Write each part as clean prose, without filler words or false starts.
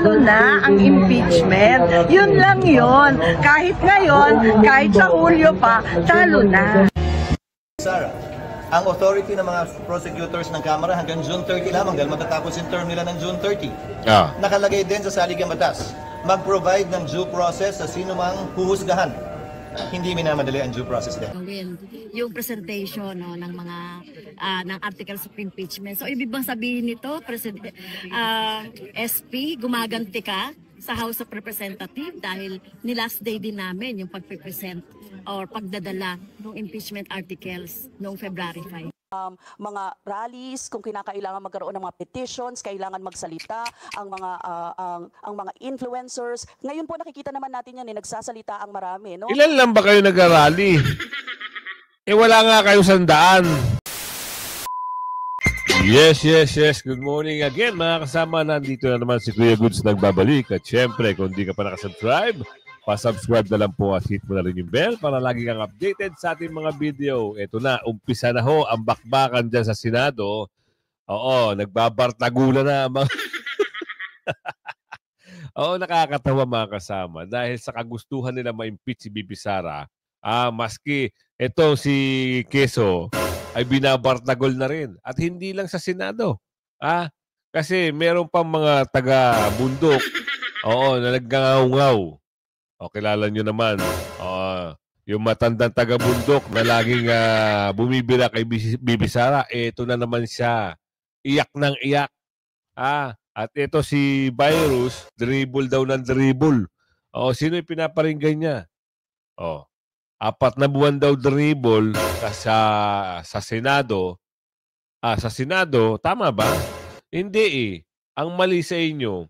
talo na ang impeachment. Yun lang yun. Kahit ngayon, kahit sa Hulyo pa, talo na. Sara, ang authority ng mga prosecutors ng Kamara hanggang June 30 lamang dahil matatapos yung term nila ng June 30. Nakalagay din sa saligang batas, mag-provide ng due process sa sino mang huhusgahan. Hindi minamadali ang due process din. Yung presentation ng mga ng articles of impeachment. So ibig bang sabihin nito, SP, gumaganti ka sa House of Representatives dahil ni-last day din namin yung pagpipresent or pagdadala ng impeachment articles noong February 5. Mga rallies, kung kinakailangan magkaroon ng mga petitions, kailangan magsalita ang mga influencers. Ngayon po nakikita naman natin yan, nagsasalita ang marami, no? Ilan lang ba kayo nag-rally? Wala nga kayo 100. Yes. Good morning again mga kasama. Nandito na naman si Kuya Goods nagbabalik. At syempre, kung di ka pa nakasubscribe, pa-subscribe na lang po at hit mo na rin yung bell para lagi kang updated sa ating mga video. Ito na, umpisa na ho ang bakbakan dyan sa Senado. Oo, nagbabartagulan na mga... Oo, nakakatawa mga kasama. Dahil sa kagustuhan nila ma-impeach si Bibi Sara, maski ito si Quezon ay binabartagol na rin. At hindi lang sa Senado. Kasi meron pang mga taga-bundok na naggangaw-ngaw. O, kilala nyo naman, yung matandang taga-bundok na laging bumibira kay Bibi Sara, ito na naman siya. Iyak ng iyak. At ito si Virus, dribble daw ng dribble. Sino yung pinaparinggan niya? 4 na buwan daw dribble sa Senado. Sa Senado, tama ba? Hindi eh. Ang mali sa inyo,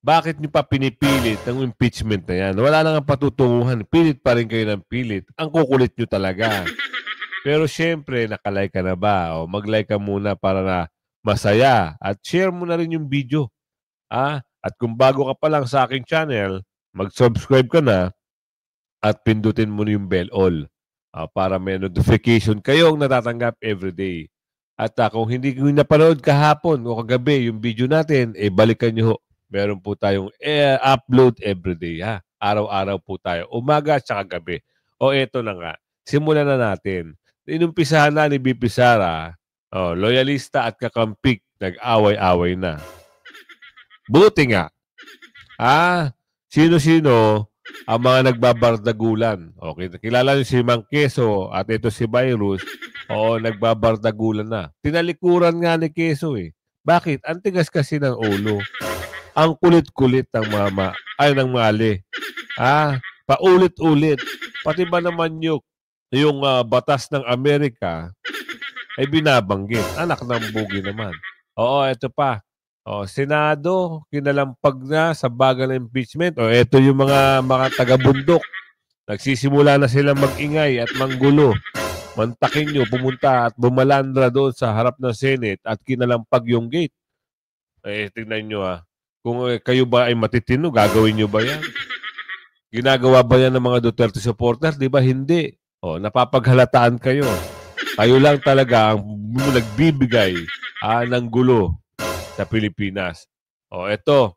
bakit niyo pa pinipilit ang impeachment na yan? Wala nang patutunguhan. Pilit pa rin kayo ng pilit. Ang kukulit niyo talaga. Pero syempre, nakalike ka na ba? Mag-like ka muna para na masaya. At share mo na rin yung video. At kung bago ka pa lang sa aking channel, mag-subscribe ka na at pindutin mo yung bell all para may notification kayong natatanggap everyday. At kung hindi ko napanood kahapon o kagabi yung video natin, balikan nyo. Meron po tayong upload everyday. Araw-araw po tayo. Umaga at saka gabi. Eto na nga. Simulan na natin. Inumpisahan na ni Bibi Sara, loyalista at kakampik, nag-away-away na. Buti nga. Sino-sino ang mga nagbabardagulan. Kilala niyo si Mang Quezon at ito si Virus. Nagbabardagulan na. Tinalikuran nga ni Quezon eh. Bakit? Ang tigas kasi ng ulo. Ang kulit-kulit ng ng mali. Paulit-ulit. Pati ba naman yung batas ng Amerika ay binabanggit. Anak ng bugi naman. Ito pa. Senado, kinalampag na sa bagal ng impeachment. Ito yung mga taga-bundok. Nagsisimula na silang mag-ingay at manggulo. Mantakin nyo, pumunta at bumalandra doon sa harap ng Senate at kinalampag yung gate. Tingnan nyo kung kayo ba ay matitino, gagawin nyo ba yan? Ginagawa ba yan ng mga Duterte supporters? Di ba hindi? Napapaghalataan kayo. Kayo lang talaga ang nagbibigay ng gulo sa Pilipinas. Eto,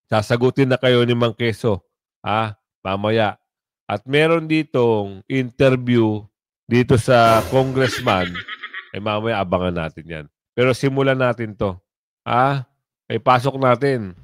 sasagutin na kayo ni Mang Quezon. Mamaya. At meron ditong interview dito sa congressman. Mamaya abangan natin yan. Pero simulan natin to. Pasok natin.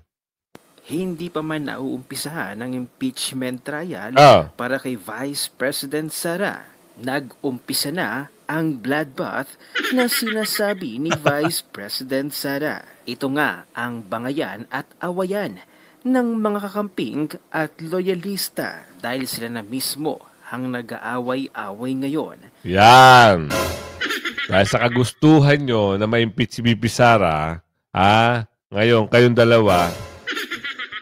Hindi pa man nauumpisahan ang impeachment trial para kay Vice President Sara. Nag-umpisa na ang bloodbath na sinasabi ni Vice President Sara. Ito nga ang bangayan at awayan ng mga kakamping at loyalista dahil sila na mismo ang nag-aaway-away ngayon. Yan! Dahil sa kagustuhan nyo na ma-impeach si Bibi Sara, ngayon, kayong dalawa,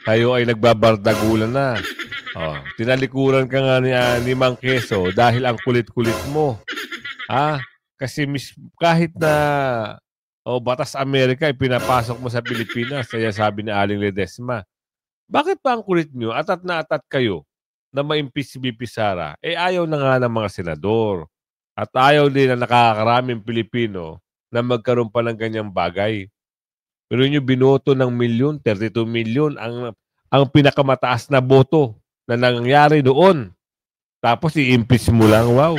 kayo ay nagbabardagulan na. Tinalikuran ka nga ni Mang Quezon dahil ang kulit-kulit mo. Kasi kahit na batas Amerika ay pinapasok mo sa Pilipinas, kaya sabi ni Aling Ledesma, bakit pa ang kulit nyo? Atat na atat kayo na ma-impeach si Bibi Sara. Ayaw na nga ng mga senador. At ayaw din na nakakaraming Pilipino na magkaroon pa ng ganyang bagay. Pero nyo binoto ng milyon, 32 milyon ang pinakamataas na boto na nangyari doon. Tapos i-impeach mo lang, wow.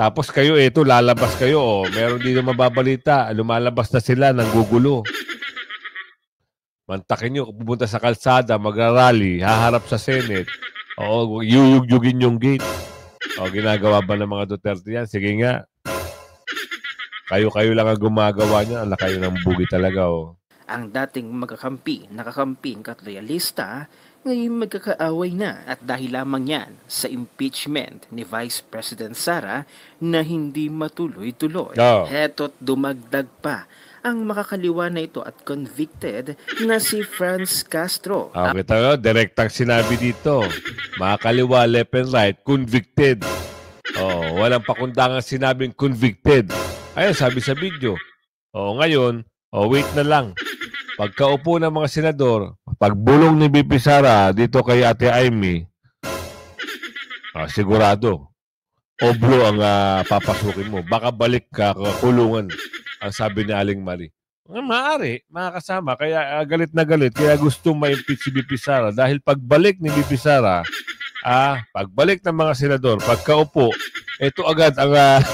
Tapos kayo, eto, lalabas kayo. Oh, meron dito mababalita. Lumalabas na sila, nanggugulo. Mantakin nyo, pupunta sa kalsada, magrarally, haharap sa Senate. Oo, yuyugyugin yung gate. O, ginagawa ba ng mga Duterte yan? Sige nga. Kayo-kayo lang ang gumagawa niya. Ala kayo ng bugi talaga, oh. Ang dating nakakamping at loyalista, ngayon magkakaaway na at dahil lamang yan sa impeachment ni Vice President Sara na hindi matuloy-tuloy. Heto't dumagdag pa ang makakaliwa na ito at convicted na si Franz Castro. Kita nyo, direktang sinabi dito. Makakaliwa, left and right, convicted. Walang pakundangan sinabing convicted. Ayun, sabi sa video. Ngayon, wait na lang. Pagkaupo ng mga senador, pagbulong ni BP Sara dito kay Ate Amy, sigurado, oblo ang papasukin mo. Baka balik ka, kulungan, ang sabi ni Aling Marie. Maaari, mga kasama, kaya galit na galit, kaya gusto ma-impeach si BP Sara. Dahil pagbalik ni BP Sara, pagbalik ng mga senador, pagkaupo, ito agad ang...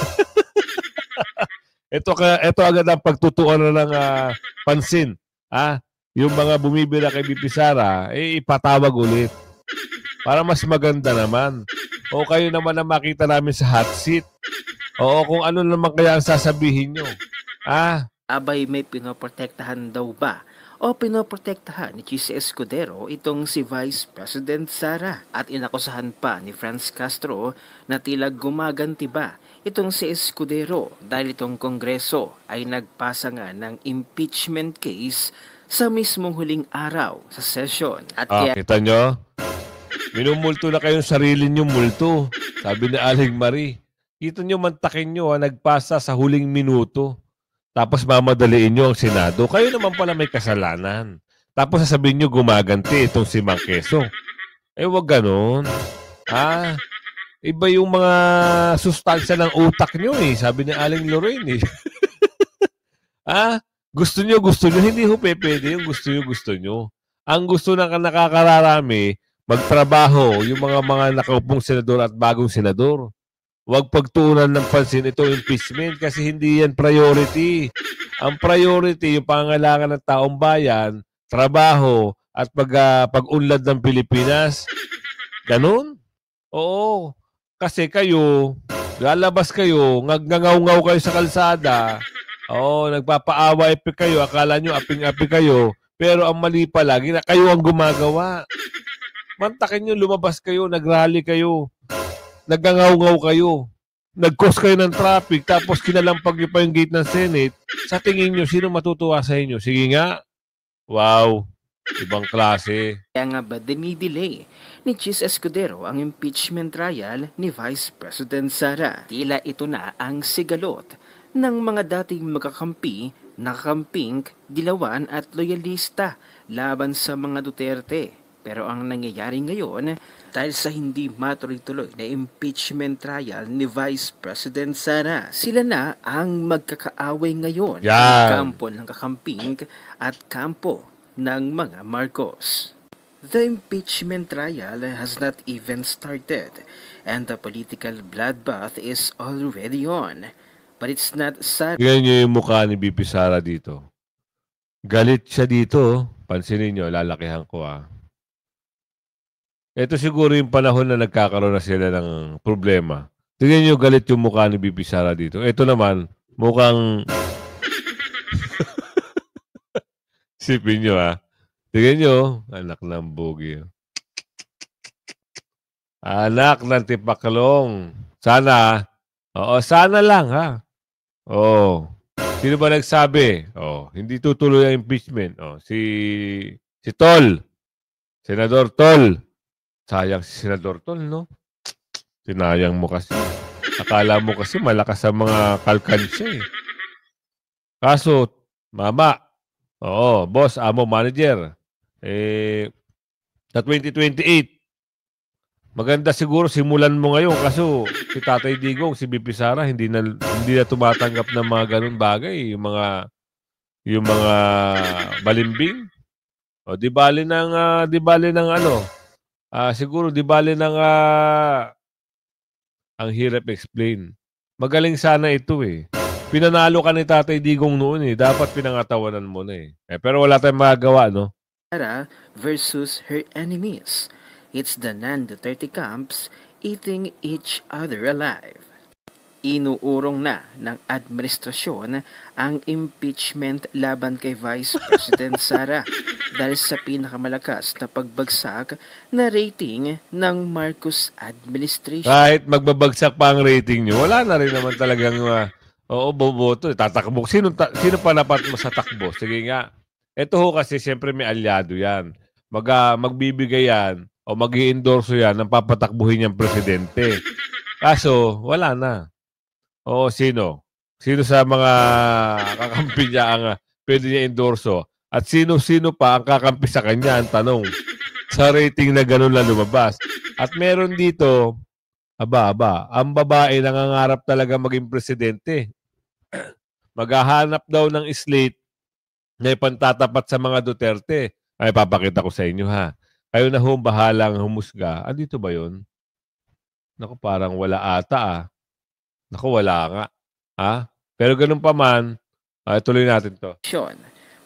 ito agad ang pagtutuan na ng pansin. Yung mga bumibira kay BP Sara, ipatawag ulit. Para mas maganda naman. O kayo naman ang makita namin sa hot seat. O kung ano naman kaya ang sasabihin nyo. Abay, may pinoprotektahan daw ba? O pinoprotektahan ni Chis Escudero itong si Vice President Sara? At inakusahan pa ni Franz Castro na tila gumaganti ba itong si Escudero dahil itong Kongreso ay nagpasa nga ng impeachment case sa mismong huling araw sa session. At kita nyo? Minumulto na kayong sarili nyo multo. Sabi ni Aling Marie. Kita nyo, mantakin nyo, nagpasa sa huling minuto. Tapos mamadaliin nyo ang Senado. Kayo naman pala may kasalanan. Tapos sasabihin nyo gumaganti itong si Mang Quezon. Wag ganun. Iba yung mga sustansya ng utak nyo sabi ni Aling Lorraine Gusto nyo, hindi ho pwede yung gusto nyo. Ang gusto ng nakakararami, magtrabaho yung mga nakaupong senador at bagong senador. Huwag pagtuunan ng pansin itong impeachment kasi hindi yan priority. Ang priority, yung pangangailangan ng taong bayan, trabaho, at pag-unlad ng Pilipinas. Ganun? Oo. Kasi kayo, lalabas kayo, ngangaw-ngaw kayo sa kalsada, nagpapaaway kayo, akala nyo aping-api kayo, pero ang mali pala, kayo ang gumagawa. Mantakin nyo, lumabas kayo, nagrally kayo, nagngangaw-ngaw kayo, nag-cause kayo ng traffic, tapos kinalampag nyo pa yung gate ng Senate. Sa tingin nyo, sino matutuwa sa inyo? Sige nga. Wow. Ibang klase. Kaya nga ba dinidelay ni Chis Escudero ang impeachment trial ni Vice President Sara? Tila ito na ang sigalot ng mga dating magkakampi, nakakamping, dilawan at loyalista laban sa mga Duterte. Pero ang nangyayari ngayon, dahil sa hindi matuloy-tuloy na impeachment trial ni Vice President Sara, sila na ang magkakaaway ngayon ang kampo ng kakamping at kampo ng mga Marcos. The impeachment trial has not even started and the political bloodbath is already on. But it's not sad. Tingnan nyo yung mukha ni BP Sara dito. Galit siya dito. Pansinin nyo, lalakihan ko Ito siguro yung panahon na nagkakaroon na sila ng problema. Tingnan nyo galit yung mukha ni BP Sara dito. Ito naman, mukhang... Sipin nyo Tingnan nyo, anak ng bugi. Anak ng tipaklong. Sana, sana lang Sino ba nagsabi? Hindi tutuloy ang impeachment. Si Tol. Senador Tol. Sayang si Senador Tol, no? Sinayang mo kasi. Akala mo kasi malakas sa mga kalkansya Kaso, mama, boss, amo, manager. Sa 2028, maganda siguro simulan mo ngayon kaso si Tatay Digong, si BP Sara, hindi na tumatanggap ng mga ganun bagay. yung mga balimbing. O di bali ng ano, siguro di bali ng ang hirap explain. Magaling sana ito eh. Pinanalo ka ni Tatay Digong noon eh. Dapat pinangatawanan mo na eh. Pero wala tayong magagawa, no? Sara versus her enemies. It's the non-Duterte camps eating each other alive. Inuurong na ng administrasyon ang impeachment laban kay Vice President Sara dahil sa pinakamalakas na pagbagsak na rating ng Marcos administration. Kahit magbabagsak pa ang rating nyo, wala na rin naman talagang boboto. Tatakbo. Sino pa dapat mo sa takbo? Sige nga. Ito ho kasi siyempre may alyado yan. Magbibigay yan o mag-i-endorso yan ng papatakbuhin niyang presidente. Kaso, wala na. Oo, sino? Sino sa mga kakampi niya ang pwede niya endorso? At sino-sino pa ang kakampi sa kanya? Ang tanong. Sa rating na ganun lang lumabas. At meron dito, ang babae nangangarap talaga maging presidente. Maghahanap daw ng slate na ipantatapat sa mga Duterte. Ay, papakita ko sa inyo ha. Kayo na bahalang humusga. Dito ba yun? Naku, parang wala ata Naku, wala nga. Pero ganun pa man, tuloy natin to.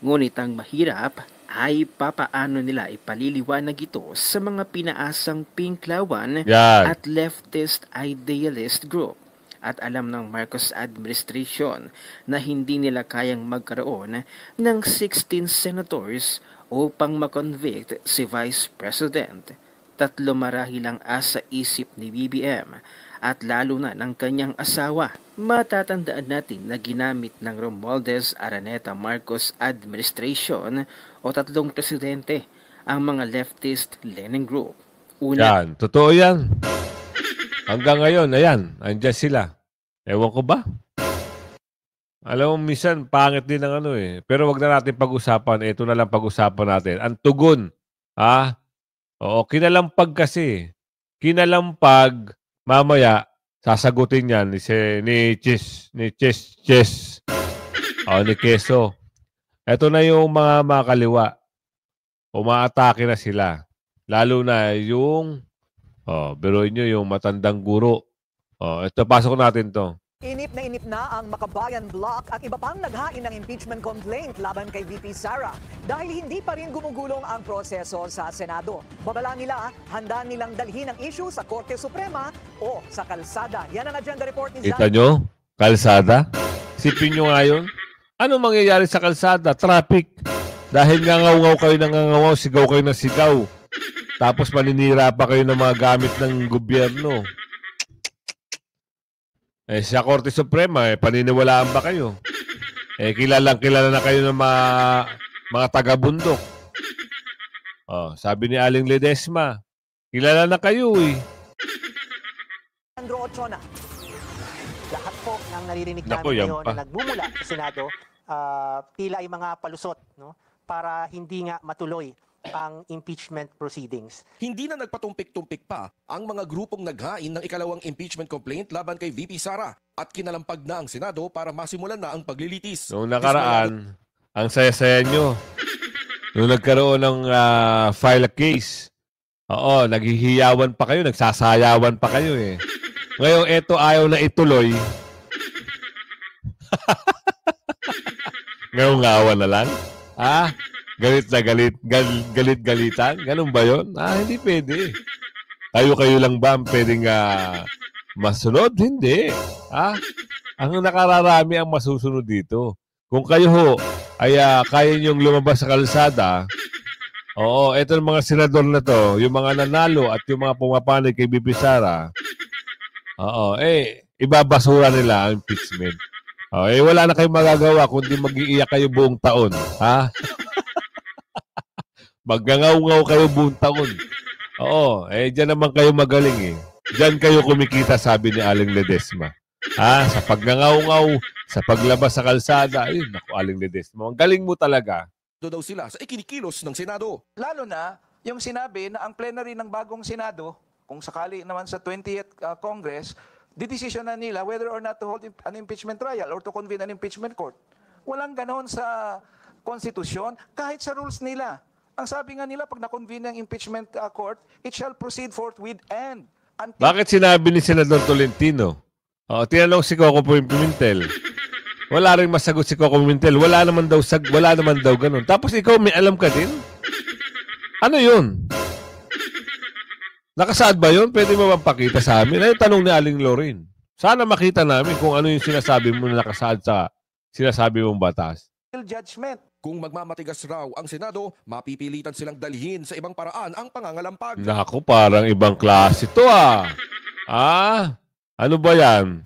Ngunit ang mahirap ay papaano nila ipaliliwanag ito sa mga pinaasang pinklawan at leftist idealist group. At alam ng Marcos administration na hindi nila kayang magkaroon ng 16 senators upang makonvict si Vice President. 3 marahil ang asa isip ni BBM at lalo na ng kanyang asawa. Matatandaan natin na ginamit ng Romualdez Araneta Marcos administration o 3 presidente ang mga leftist Lenin group. Yan, totoo yan. Hanggang ngayon, ayan, andyan sila. Ewan ko ba? Alam mo, minsan, pangit din ang Pero wag na natin pag-usapan. Ito na lang pag-usapan natin. Ang tugon. Oo, kinalampag kasi. Kinalampag, mamaya, sasagutin yan ni Keso. Ito na yung mga makaliwa. Umaatake na sila. Lalo na yung, biruin nyo yung matandang guro. Ito, pasok natin to. Inip na ang Makabayan Bloc at iba pang naghain ng impeachment complaint laban kay VP Sara dahil hindi pa rin gumugulong ang proseso sa Senado. Babala nila, handa nilang dalhin ang issue sa Korte Suprema o sa kalsada. Yan ang agenda report ni Kita nyo? Kalsada? Sipin nyo nga yun. Ano mangyayari sa kalsada? Traffic. Dahil ngangaw kayo ng ngangaw, sigaw kayo ng sigaw. Tapos maninira pa kayo ng mga gamit ng gobyerno. Sa Korte Suprema, paniniwalaan ba kayo? Kilala na kayo ng mga taga-bundok. Sabi ni Aling Ledesma, kilala na kayo Andro Ochona. Lahat po ng naririnig namin ngayon na nagmumula sa Senado, tila ay mga palusot, no? Para hindi nga matuloy ang impeachment proceedings. Hindi na nagpatumpik-tumpik pa ang mga grupong naghain ng ikalawang impeachment complaint laban kay VP Sara at kinalampag na ang Senado para masimulan na ang paglilitis. Noong nakaraan, ang saya-saya nyo. Noong nagkaroon ng file a case, naghihiyawan pa kayo, nagsasayawan pa kayo Ngayon, eto ayaw na ituloy. Ngayon ngawa na lang. Galit na galit, galit-galitan? Ganun ba yun? Hindi pwede. Kayo lang ba ang pwedeng masunod? Hindi. Ang nakararami ang masusunod dito. Kung kayo ay kaya niyong lumabas sa kalsada, eto ng mga senador na to, yung mga nanalo at yung mga pumapanig kay BP Sara, ibabasura nila ang impeachment. Wala na kayong magagawa kundi mag-iiyak kayo buong taon. Magngangaw-ngaw kayo buong taon. Diyan naman kayo magaling Diyan kayo kumikita, sabi ni Aling Ledesma. Sa pagngangaw-ngaw, sa paglabas sa kalsada. Ayun, naku, Aling Ledesma. Ang galing mo talaga. Daw sila sa ikinikilos ng Senado. Lalo na yung sinabi na ang plenary ng bagong Senado, kung sakali naman sa 20th Congress, didesisyon na nila whether or not to hold an impeachment trial or to convene an impeachment court. Walang ganon sa konstitusyon, kahit sa rules nila. Ang sabi nga nila, pag na-convene ang impeachment court, it shall proceed forthwith and until... Bakit sinabi ni Senador Tolentino? Tinanong si Coco Pimentel. Wala rin masagot si Coco Pimentel. Wala naman daw ganun. Tapos ikaw may alam ka din? Ano yun? Nakasaad ba yun? Pwede mo bang pakita sa amin? Ay, tanong ni Aling Lorin. Sana makita namin kung ano yung sinasabi mo na nakasaad sa sinasabi mong batas. Judgment. Kung magmamatigas raw ang Senado, mapipilitan silang dalhin sa ibang paraan ang pangangalampag. Naku, parang ibang klase to ano ba yan?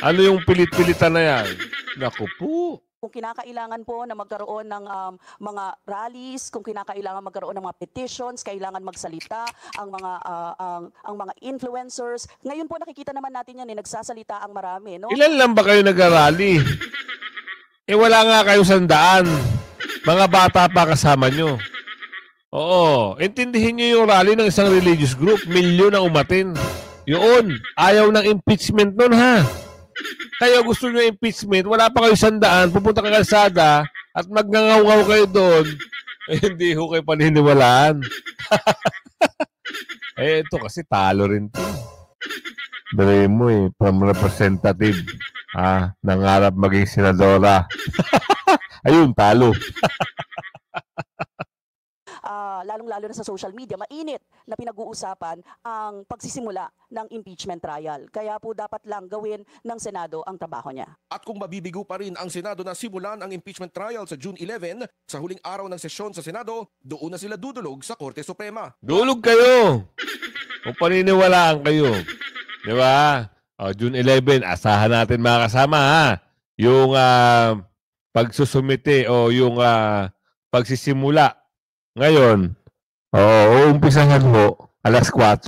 Ano yung pilit-pilitan na yan? Naku po. Kung kinakailangan po na magkaroon ng mga rallies, kung kinakailangan magkaroon ng mga petitions, kailangan magsalita ang mga influencers. Ngayon po nakikita naman natin yan, nagsasalita ang marami, no? Ilan lang ba kayo nag-rally? Wala nga kayo 100. Mga bata pa kasama nyo. Oo. Intindihin nyo yung rally ng isang religious group. Milyon ang umatin. Yun. Ayaw ng impeachment nun, ha? Kayo gusto nyo impeachment, wala pa kayo 100, pupunta ka kalsada at magngangaw-ngaw kayo doon. Hindi ho kayo paniniwalaan. Ito kasi talo rin to. Dali mo from representative. Nangarap maging senadora. Ayun, talo. Lalong-lalo na sa social media, mainit na pinag-uusapan ang pagsisimula ng impeachment trial. Kaya po dapat lang gawin ng Senado ang trabaho niya. At kung mabibigo pa rin ang Senado na simulan ang impeachment trial sa June 11, sa huling araw ng sesyon sa Senado, doon na sila dudulog sa Korte Suprema. Dulog kayo! Kung paniniwalaan kayo. Di ba? June 11, asahan natin mga kasama, ha? Yung pagsusumite o yung pagsisimula. Ngayon, umpisahan mo, alas 4.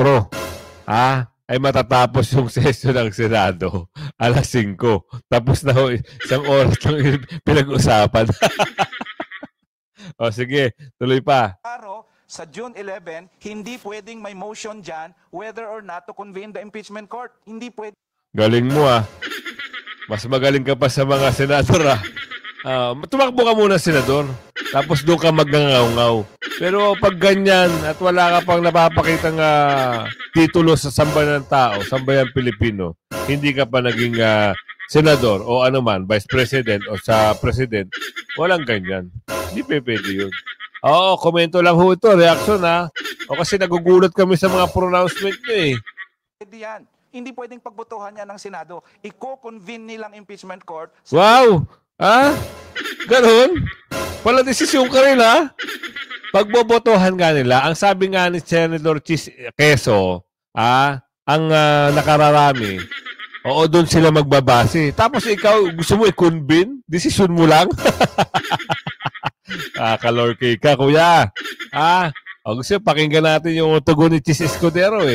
Ay matatapos yung session ng Senado, alas 5. Tapos na isang oras lang pinag-usapan. Sige, tuloy pa. Sa June 11, hindi pwedeng may motion dyan whether or not to convene the impeachment court. Hindi pwede. Galing mo, Mas magaling ka pa sa mga senador, tumakbo ka muna, senador. Tapos doon ka magngangaw-ngaw. Pero pag ganyan at wala ka pang napapakitang titulo sa sambayan ng tao, sambayan Pilipino, hindi ka pa naging senador o ano man, vice president o sa president, walang ganyan. Hindi pwede yun. Komento lang ho ito, reaction kasi nagugulat kami sa mga pronouncement nyo Pwede yan. Hindi pwedeng pagbotohan yan ng Senado. Iko-convene nilang impeachment court. Wow! Ganon? Pala desisyon ka rin, Pagbobotohan nga nila, ang sabi nga ni Senator Quezon, ang nakararami, doon sila magbabase. Tapos ikaw, gusto mo i-convene? Desisyon mo lang? Kalorky ka, kuya. Gusto pakinggan natin yung tugon ni Chis Escudero,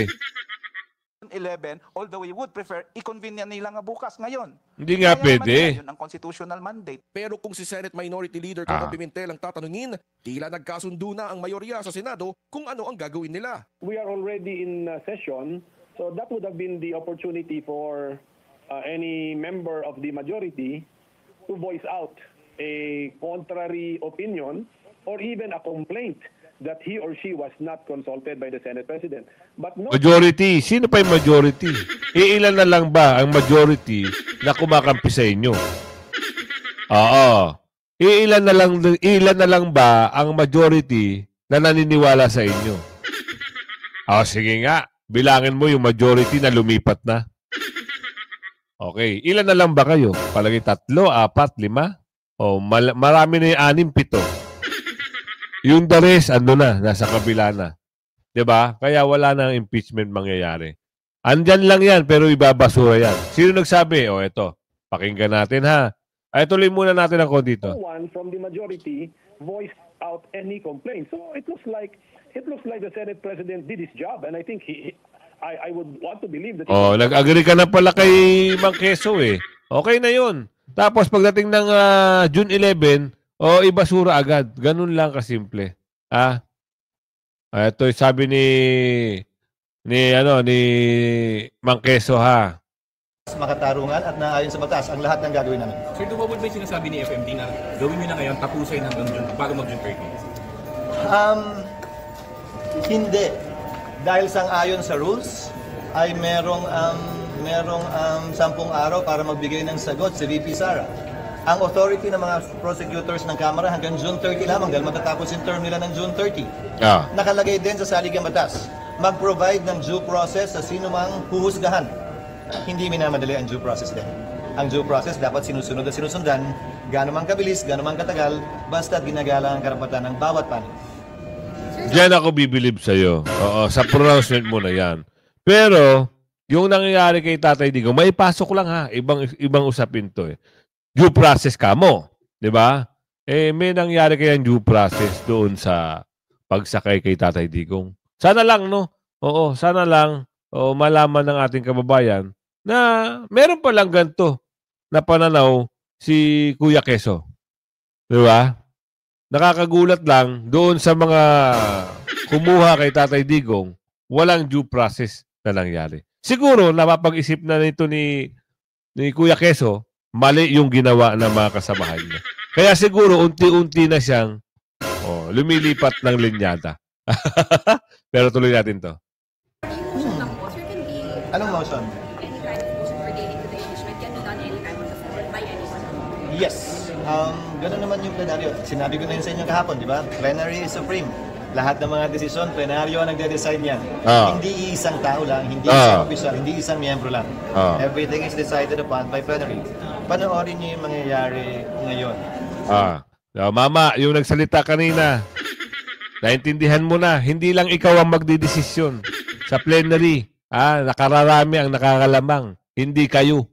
11, although we would prefer, i-convene nila nga bukas ngayon. Hindi nga pwede. Yun ang constitutional mandate. Pero kung si Senate Minority Leader Coco Pimentel ang tatanungin, tila nagkasundo na ang mayorya sa Senado kung ano ang gagawin nila. We are already in session, so that would have been the opportunity for any member of the majority to voice out a contrary opinion or even a complaint that he or she was not consulted by the Senate President. But no... Majority. Sino pa yung majority? Ilan na lang ba ang majority na kumakampi sa inyo? Ilan na lang ba ang majority na naniniwala sa inyo? Sige nga. Bilangin mo yung majority na lumipat na. Okay. Ilan na lang ba kayo? Palagi 3, 4, 5? Marami na yung 6, 7. Yung the rest, nasa kabila na. Diba? Kaya wala nang impeachment mangyayari. Andyan lang yan, pero ibabasura yan. Sino nagsabi? Ito. Pakinggan natin, ha? Tuloy muna natin ang dito. No one from the majority voiced out any complaint. So it looks like the Senate President did his job, and I think I would want to believe that... Nag-agree ka na pala kay Mang Quezon, Okay na yun. Tapos pagdating ng June 11, ibasura agad. Ganun lang kasimple. Ito sabi ni Mang Quezon, makatarungan at naayon sa batas ang lahat ng gagawin namin. Sir, dumabot ba yung sinasabi ni FMD na gawin nyo na ngayon, tapusin hanggang June, bago mag-June 30? Hindi. Dahil sang-ayon sa rules, ay merong 10 araw para magbigay ng sagot si VP Sara. Ang authority ng mga prosecutors ng Kamara hanggang June 30 lamang dahil matatapos yung term nila ng June 30. Nakalagay din sa saligang batas, mag-provide ng due process sa sino mang huhusgahan. Hindi minamadali ang due process din. Ang due process dapat sinusunod at sinusundan, gaano man kabilis, gaano man katagal, basta't ginagalang ang karapatan ng bawat panig. Diyan ako bibilib sa'yo. Oo, sa pronouncement mo na yan. Pero, yung nangyayari kay Tatay Digong, may pasok lang ha. Ibang usapin to eh. Due process ka mo. Di ba? Eh, may nangyari kayang due process doon sa pagsakay kay Tatay Digong. Sana lang, no? Oo, sana lang malaman ng ating kababayan na meron palang ganito na pananaw si Kuya Quezon. Di ba? Nakakagulat lang doon sa mga kumuha kay Tatay Digong, walang due process na nangyari. Siguro, napapag-isip na nito ni Kuya Quezon, mali yung ginawa ng mga kasamahan niya. Kaya siguro, unti-unti na siyang lumilipat ng linyada. Pero tuloy natin to. Anong motion? Yes. Ganun naman yung plenaryo. Sinabi ko na yun sa inyo kahapon, di ba? Plenary is supreme. Lahat ng mga desisyon, plenaryo ang nagde-decide niyan. Hindi isang tao lang, hindi isang official, hindi isang miyembro lang. Everything is decided upon by plenary. Panoorin niyo yung mangyayari ngayon. Mama, yung nagsalita kanina, naintindihan mo na, hindi lang ikaw ang magdidesisyon sa plenary. Nakararami ang nakakalamang, hindi kayo.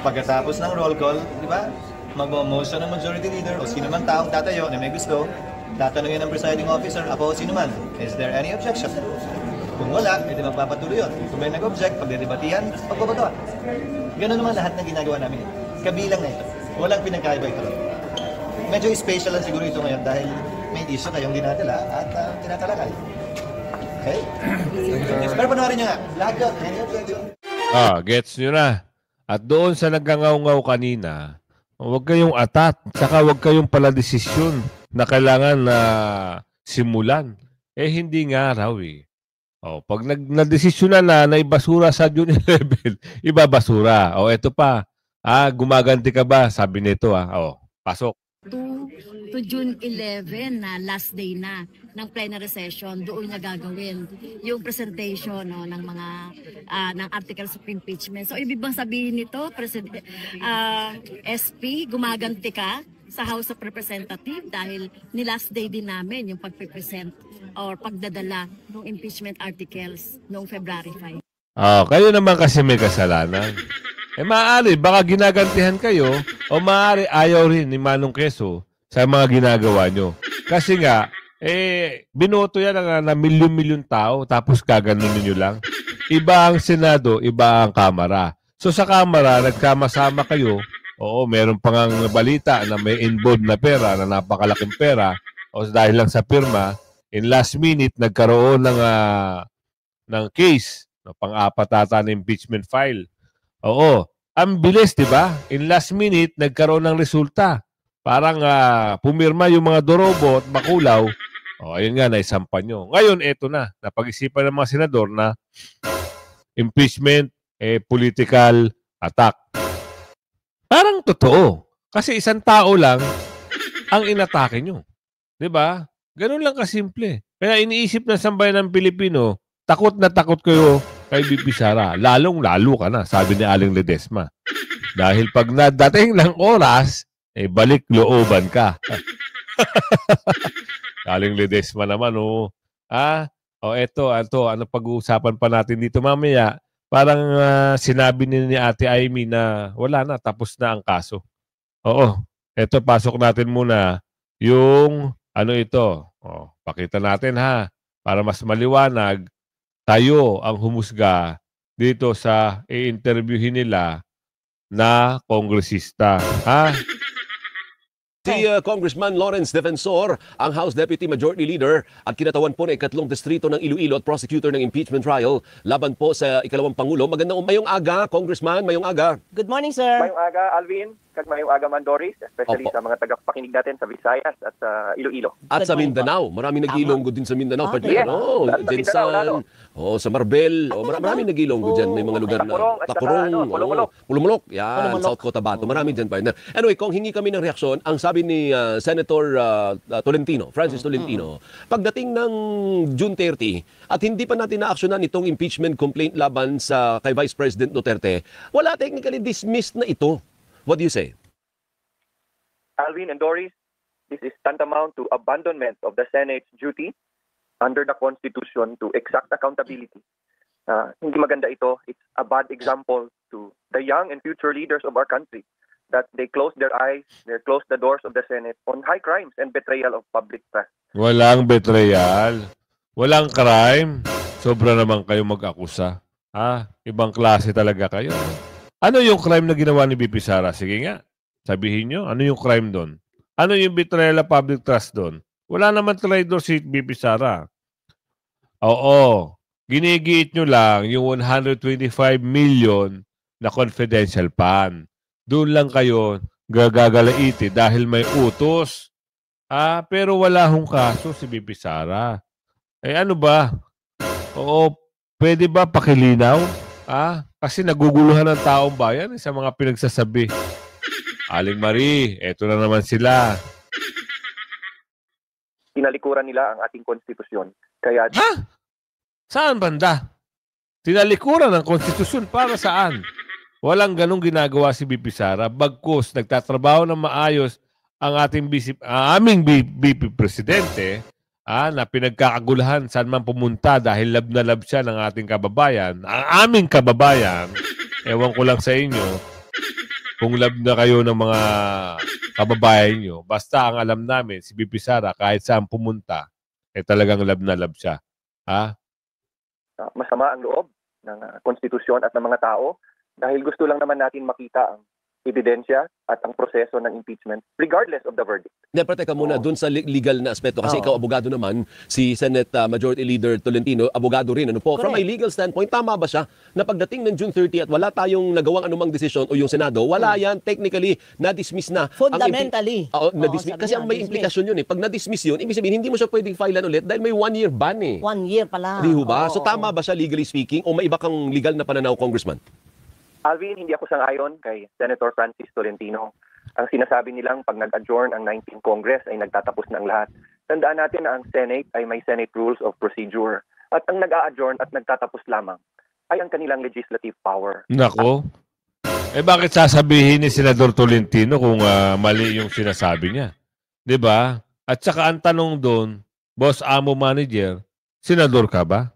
Pagkatapos ng roll call, di ba? Mag-motion ng majority leader o sino man taong tatayo na may gusto, tatanungin ng presiding officer, apo o sino man, is there any objection? Kung wala, edi magpapatuloy yun. Kung may nag-object, pagdedebatihan, pagbabagawa. Ganun naman lahat ng ginagawa namin. Kabilang na ito. Walang pinagkaiba ito. Medyo special lang siguro ito ngayon dahil may issue kayong dinadala at tinatalakay. Okay? Pero panoorin nyo nga. Lahat yun. Any objection? Gets nyo na. At doon sa nagkangaw-ngaw kanina, huwag kayong atat, saka huwag kayong paladesisyon na kailangan na simulan. Hindi nga raw eh. Pag nagdesisyon na ibasura sa June 11, ibabasura. Eto pa. Gumaganti ka ba? Sabi nito pasok. To June 11 na last day na ng plenary session, doon na gagawin yung presentation ng mga ng articles of impeachment. So ibig bang sabihin nito, SP, gumaganti ka sa House of Representatives dahil ni last day din namin yung pagpe-present or pagdadala ng impeachment articles noong February 5. Kayo naman kasi may kasalanan. Maaari, baka ginagantihan kayo o maaari ayaw rin ni Manong Quezon sa mga ginagawa nyo. Kasi nga, binoto yan na milyon-milyon tao tapos kaganunin nyo lang. Iba ang Senado, iba ang Kamara. So sa Kamara, nagkama-sama kayo. Oo, meron pang balita na may involved na pera, na napakalaking pera. O dahil lang sa pirma, in last minute, nagkaroon ng case, pang-apat ata na impeachment file. Oo, ang bilis, di ba? In last minute, nagkaroon ng resulta. Parang pumirma yung mga dorobo at makulaw. Ayun nga, naisampan nyo. Ngayon, eto na. Napag-isipan ng mga senador na impeachment, political attack. Parang totoo. Kasi isang tao lang ang inatake nyo. Di ba? Ganun lang kasimple. Kaya iniisip ng sambayan ng Pilipino, takot na takot kayo kay VP Sara. Lalong-lalo ka na, sabi ni Aling Ledesma. Dahil pag nadating lang oras, balik looban ka. Aling Ledesma naman, eto, ano pag-uusapan pa natin dito mamaya? Parang sinabi ni Ate Amy na wala na, tapos na ang kaso. Eto, pasok natin muna yung ito. Pakita natin para mas maliwanag. Tayo ang humusga dito sa i-interviewin nila na kongresista. Si Congressman Lawrence Defensor, ang House Deputy Majority Leader at kinatawan po ng ikatlong distrito ng Iloilo at prosecutor ng impeachment trial laban po sa ikalawang Pangulo. Magandang mayong aga, Congressman, mayong aga. Good morning, sir. Mayong aga, Alvin. Kag mayong aga, Doris, especially sa mga tagapakinig natin sa Visayas at sa Iloilo. At sa Mindanao. Maraming nag-iilonggo din sa Mindanao. Yes. Jensan, sa Marbel. Maraming nag-iilonggo dyan. May mga lugar na Takurong, Pulumulok. Yan, South Cotabato. Maraming dyan, partner. Anyway, kung hingi kami ng reaksyon, ang sabi ni Senator Tolentino, Francis Tolentino, pagdating ng June 30 at hindi pa natin na-actionan itong impeachment complaint laban sa kay Vice President Duterte, wala technically dismissed na ito. What do you say? Alvin and Doris, this is tantamount to abandonment of the Senate's duty under the Constitution to exact accountability. Hindi maganda ito. It's a bad example to the young and future leaders of our country that they close their eyes, they close the doors of the Senate on high crimes and betrayal of public trust. Walang betrayal. Walang crime. Sobra naman kayo mag-akusa. Ibang klase talaga kayo. Ano yung crime na ginawa ni BP Sara? Sige nga, sabihin nyo, ano yung crime doon? Ano yung betrayal of public trust doon? Wala naman traitor si BP Sara. Oo, ginigiit nyo lang yung 125 million na confidential fund. Doon lang kayo gagagalaiti dahil may utos. Pero wala hong kaso si BP Sara. Ano ba? Oo, pwede ba pakilinaw? Kasi naguguluhan ng taong bayan sa mga pinagsasabi. Aling Marie, eto na naman sila. Tinalikuran nila ang ating konstitusyon. Kaya Saan banda? Tinalikuran ang konstitusyon para saan? Walang ganong ginagawa si BP Sara. Bagkus, nagtatrabaho ng maayos ang aming BP Presidente na pinagkakagulahan saan man pumunta dahil lab na lab siya ng ating kababayan. Ang aming kababayan, ewan ko lang sa inyo, kung lab na kayo ng mga kababayan nyo, basta ang alam namin, si BP Sara, kahit saan pumunta, talagang lab na lab siya. Masama ang loob ng konstitusyon at ng mga tao dahil gusto lang naman natin makita ang ebidensya at ang proseso ng impeachment regardless of the verdict. Pero teka muna, dun sa legal na aspeto, kasi ikaw abogado naman, si Senate Majority Leader Tolentino, abogado rin. From a legal standpoint, tama ba siya na pagdating ng June 30 at wala tayong nagawang anumang desisyon o yung Senado, wala yan, technically, na-dismiss na. Fundamentally. Na-dismiss. Kasi ang may implikasyon yun Pag na-dismiss yun, ibig sabihin, hindi mo siya pwedeng filean ulit dahil may 1 year ban 1 year pala. Di ba? So tama ba siya legally speaking o may iba kang legal na pananaw, Congressman? Alvin, hindi ako sang-ayon kay Senator Francis Tolentino. Ang sinasabi nilang pag nag-adjourn ang 19th Congress ay nagtatapos na ang lahat. Tandaan natin na ang Senate ay may Senate Rules of Procedure. At ang nag-a-adjourn at nagtatapos lamang ay ang kanilang legislative power. Nako. Bakit sasabihin ni Senador Tolentino kung mali yung sinasabi niya? 'Di ba? At saka ang tanong doon, boss, amo, manager, senador ka ba?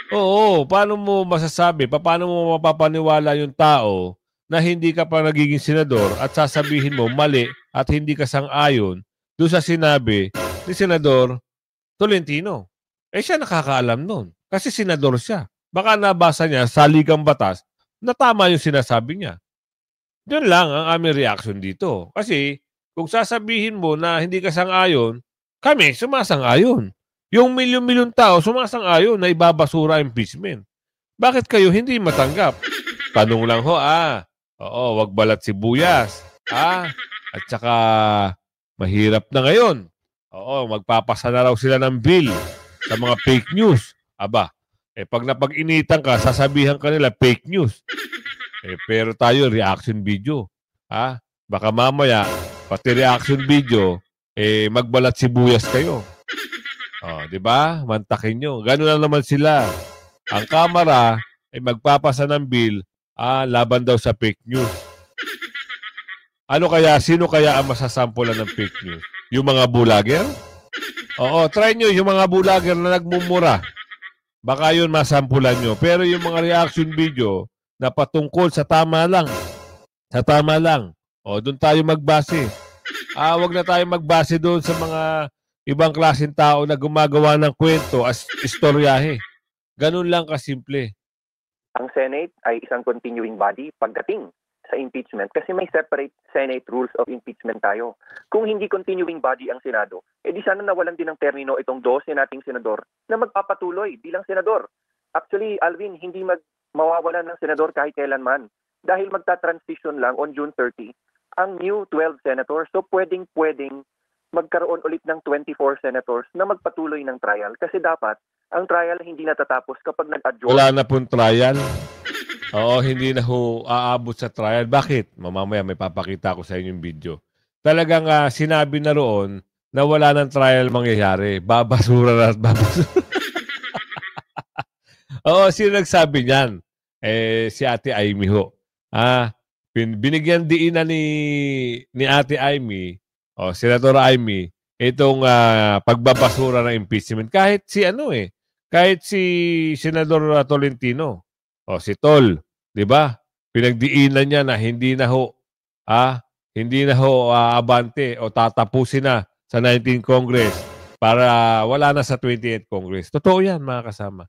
Oo, paano mo masasabi? Paano mo mapapaniwala yung tao na hindi ka pa nagiging senador at sasabihin mo mali at hindi ka sang-ayon doon sa sinabi ni Senador Tolentino? Siya nakakaalam nun. Kasi senador siya. Baka nabasa niya sa ligang batas na tama yung sinasabi niya. Yun lang ang aming reaction dito. Kasi kung sasabihin mo na hindi ka sang-ayon, kami sumasang-ayon. Yung milyon-milyon tao sumasang-ayon na ibabasura impeachment. Bakit kayo hindi matanggap? Tanong lang ho, wag balat sibuyas. At saka mahirap na ngayon. Magpapasa na raw sila ng bill sa mga fake news. Pag napag-initan ka, sasabihan ka nila fake news. Pero tayo, reaction video. Baka mamaya, pati reaction video, magbalat sibuyas kayo. Di ba? Mantakin nyo. Gano'n lang naman sila. Ang Kamara ay magpapasa ng bill, laban daw sa fake news. Sino kaya ang masasampulan ng fake news? Yung mga bulager? Try nyo yung mga bulager na nagmumura. Baka yun masampulan nyo. Pero yung mga reaction video na patungkol sa tama lang. Sa tama lang. Doon tayo magbase. Wag na tayo magbase doon sa mga ibang klaseng tao na gumagawa ng kwento as istoryahe. Ganun lang kasimple. Ang Senate ay isang continuing body pagdating sa impeachment kasi may separate Senate rules of impeachment tayo. Kung hindi continuing body ang Senado, edi sana nawalan din ng termino itong 12 nating senador na magpapatuloy bilang senador. Actually, Alvin, hindi mawawalan ng senador kahit kailanman dahil magta-transition lang on June 30 ang new 12 senators. So pwedeng-pwedeng magkaroon ulit ng 24 senators na magpatuloy ng trial kasi dapat ang trial hindi natatapos kapag nag-adjourn. Wala na pong trial. Oo, hindi na aabot sa trial. Bakit? Mamaya may papakita ko sa inyo yung video. Talagang sinabi na roon na wala ng trial mangyayari. Babasura na at babasura. Oo, sino nagsabi niyan? Si Ate Amy ho. Binigyan diin na ni Ate Amy, Senator Amy, itong pagbabasura ng impeachment. Kahit si Senador Tolentino, si Tol, di ba? Pinagdiinan niya na hindi na ho abante o tatapusin na sa 19th Congress para wala na sa 28th Congress. Totoo yan, mga kasama.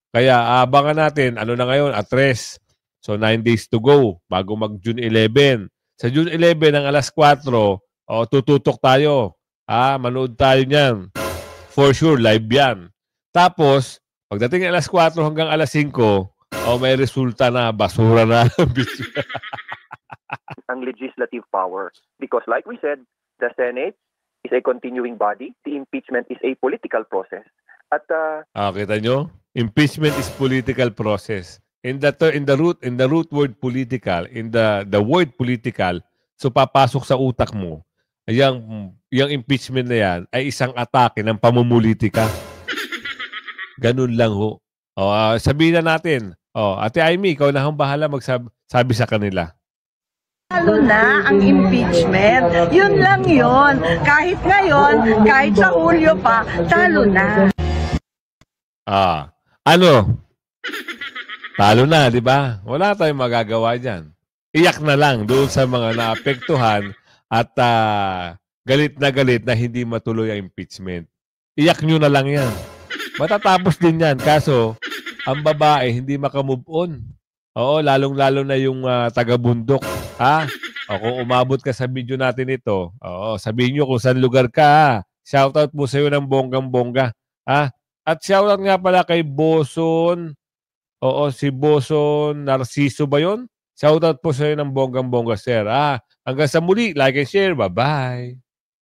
Kaya abangan natin, ano na ngayon, at 3. So 9 days to go bago mag-June 11. Sa June 11 ng alas 4, tututok tayo. Manood tayo niyan. For sure, live yan. Tapos, pagdating ng alas 4 hanggang alas 5, may resulta na, basura na. Ang legislative power. Because like we said, the Senate is a continuing body. The impeachment is a political process. At kita nyo? Impeachment is political process. In the root word political, in the word political, so papasok sa utak mo, yung impeachment na yan ay isang atake ng pamumulitika. Ganun lang ho. Sabihin na natin, Ate Amy, ikaw na ang bahala magsabi sa kanila. Talo na ang impeachment. Yun lang yun. Kahit ngayon, kahit sa Hulyo pa, talo na. Talo na, di ba? Wala tayong magagawa dyan. Iyak na lang doon sa mga naapektuhan at galit na hindi matuloy ang impeachment. Iyak nyo na lang yan. Matatapos din yan. Kaso, ang babae hindi makamove on. Oo, lalong-lalo na yung taga-bundok. Kung umabot ka sa video natin ito, sabihin nyo kung saan lugar ka. Shoutout po sa iyo ng bonggang-bongga. At shoutout nga pala kay Boson. Si Boson Narciso ba yun? Shoutout po sa iyo ng bonggang-bongga, sir. Hanggang sa muli, like and share. Bye-bye.